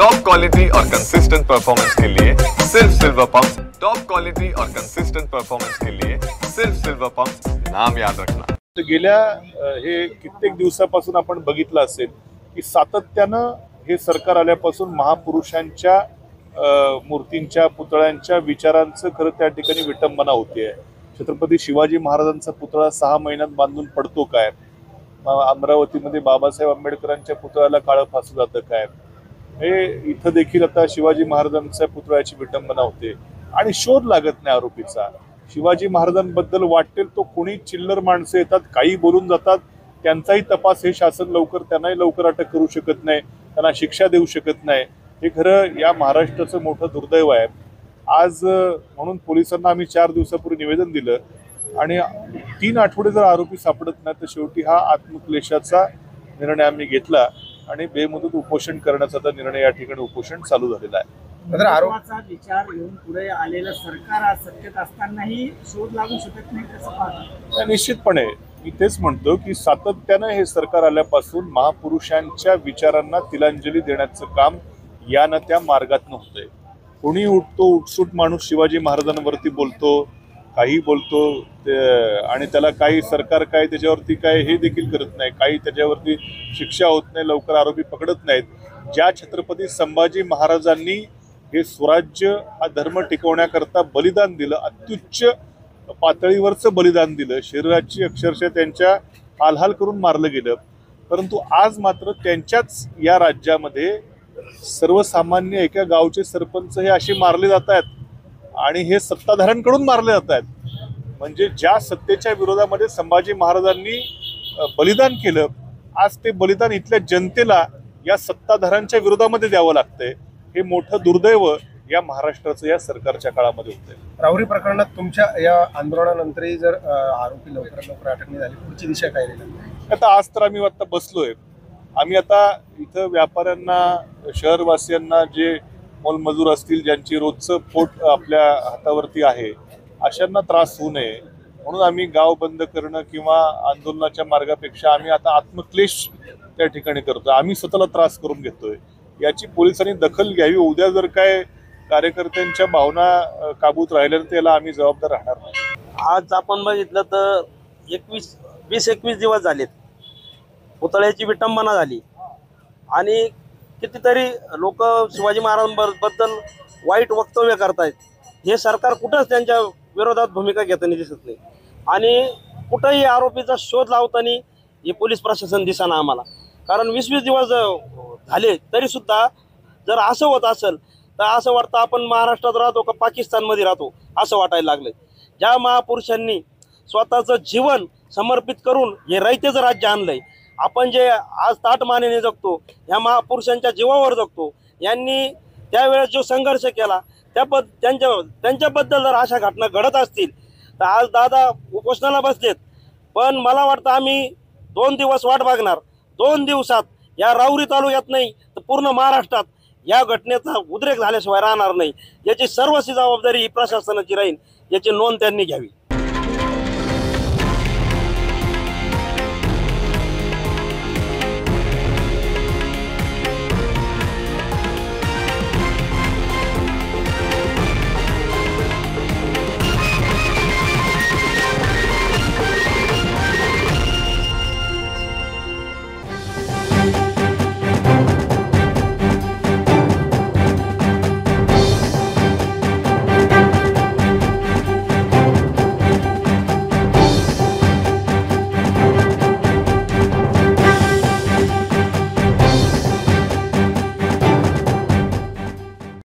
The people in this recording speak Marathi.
टॉप क्वालिटी और कंसिस्टेंट परफॉर्मेंस के लिए सिर्फ सिल्वर पंप। टॉप क्वालिटी और कंसिस्टेंट परफॉर्मेंस के लिए सिर्फ सिल्वर पंप, नाम याद रखना। गेल्या हे कित्येक दिवसापासून आपण बघितलं असेल की सातत्यानं हे सरकार आल्यापासून महापुरुषांच्या मूर्तींच्या पुतळ्यांच्या विचारांचं खरं त्या ठिकाणी विटंबना होते। छत्रपती शिवाजी महाराजांचा पुतळा 6 महिन्यात बांधून पडतो काय? अमरावतीमध्ये बाबासाहेब आंबेडकरांच्या पुतळ्याला काळं फासलं जातं काय? हे इथं देखील आता शिवाजी महाराजांच्या पुतळ्याची विटंबना होते आणि शोध लागत नाही आरोपीचा। शिवाजी महाराजांबद्दल वाटेल तो कोणी चिल्लर माणसं येतात, काही बोलून जातात, त्यांचाही तपास हे शासन त्यांनाही लवकर अटक करू शकत नाही, त्यांना शिक्षा देऊ शकत नाही। हे खरं या महाराष्ट्राचं मोठं दुर्दैव आहे। आज म्हणून पोलिसांना आम्ही 4 दिवसापूर्वी निवेदन दिलं आणि 3 आठवडे जर आरोपी सापडत नाही तर शेवटी हा आत्मक्लेशाचा निर्णय आम्ही घेतला आणि बेमुदत उपोषण करण्याचा निर्णय या ठिकाणी उपोषण चालू झालेला आहे। तर आरोपाचा विचार घेऊन पुढे आलेलं सरकार आज सत्तेत असतानाही शोध लागू शकत नाही कसं पाहता? निश्चितपणे मी तेच म्हणतो की सातत्यानं हे सरकार आल्यापासून महापुरुषांच्या विचारांना तिलांजली देण्याचं काम यानं त्या मार्गातनं होतंय। कोणी उठतो, उठसूट माणूस शिवाजी महाराजांवरती बोलतो, काही बोलतो आणि त्याला काही सरकार काय त्याच्यावरती काय हे देखील करत नाही, काही त्याच्यावरती शिक्षा होत नाही, लवकर आरोपी पकडत नाहीत। ज्या छत्रपती संभाजी महाराजांनी हे स्वराज्य हा धर्म टिकवण्याकरता बलिदान दिलं, अत्युच्च पातळीवरचं बलिदान दिलं, शरीराची अक्षरशः त्यांच्या हालहाल करून मारलं गेलं, परंतु आज मात्र त्यांच्याच या राज्यामध्ये सर्वसामान्य एका गावचे सरपंच हे असे मारले जात आहेत आणि हे सत्ताधाऱ्यांकडून मारले जात आहेत। म्हणजे ज्या सत्तेच्या विरोधामध्ये संभाजी महाराजांनी बलिदान केलं, आज ते बलिदान इथल्या जनतेला या सत्ताधाऱ्यांच्या विरोधामध्ये द्यावं लागतंय। हे मोठं दुर्दैव या महाराष्ट्राचं या सरकारच्या काळामध्ये होतंय। राहुरी प्रकरणात तुमच्या या आंदोलनानंतरही जर आरोपी लवकरात लवकर अटक झाली, पुढची दिशा काय राहील? आता आज तर आम्ही आता बसलोय, आम्ही आता इथं व्यापाऱ्यांना, शहरवासियांना, जे मोलमजूर असतील ज्यांची रोजचं पोट आपल्या हातावरती आहे, अशांना त्रास होऊ नये म्हणून आम्ही गाव बंद करणं किंवा आंदोलनाच्या मार्गापेक्षा आम्ही आता आत्मक्लेश त्या ठिकाणी करतोय, आम्ही स्वतःला त्रास करून घेतोय। याची पोलिसांनी दखल घ्यावी। उद्या जर काय कार्यकर्त्यांच्या भावना काबूत राहिल्या तर त्याला आम्ही जबाबदार राहणार नाही। आज आपण बघितलं तर 20-21 दिवस झालेत, पुतळ्याची विटंबना झाली आणि कितीतरी लोक शिवाजी महाराजांबद्दल वाईट वक्तव्य करतायत। हे सरकार कुठंच त्यांच्या विरोधात भूमिका घेताना दिसत नाही आणि कुठंही आरोपीचा शोध लावताना हे पोलीस प्रशासन दिसेना आम्हाला। कारण 20-20 दिवस झाले तरी सुद्धा जर असं होत असेल तर असं वाटतं आपण महाराष्ट्रात राहतो का पाकिस्तानमध्ये राहतो असं वाटायला लागलंय। ज्या महापुरुषांनी स्वतःचं जीवन समर्पित करून हे रयतेचं राज्य आणलंय, आपण जे आज ताटमानेने जगतो ह्या महापुरुषांच्या जीवावर जगतो। यांनी त्यावेळेस जो संघर्ष केला त्यांच्याबद्दल जर अशा घटना घडत असतील तर आज दादा उपोषणाला बसलेत, पण मला वाटतं आम्ही 2 दिवस वाट बघणार। 2 दिवसात या राहुरी तालुक्यात नाही तर पूर्ण महाराष्ट्रात या घटनेचा उद्रेक झाल्याशिवाय राहणार नाही। याची सर्वस्वी जबाबदारी ही प्रशासनाची राहील, याची नोंद त्यांनी घ्यावी।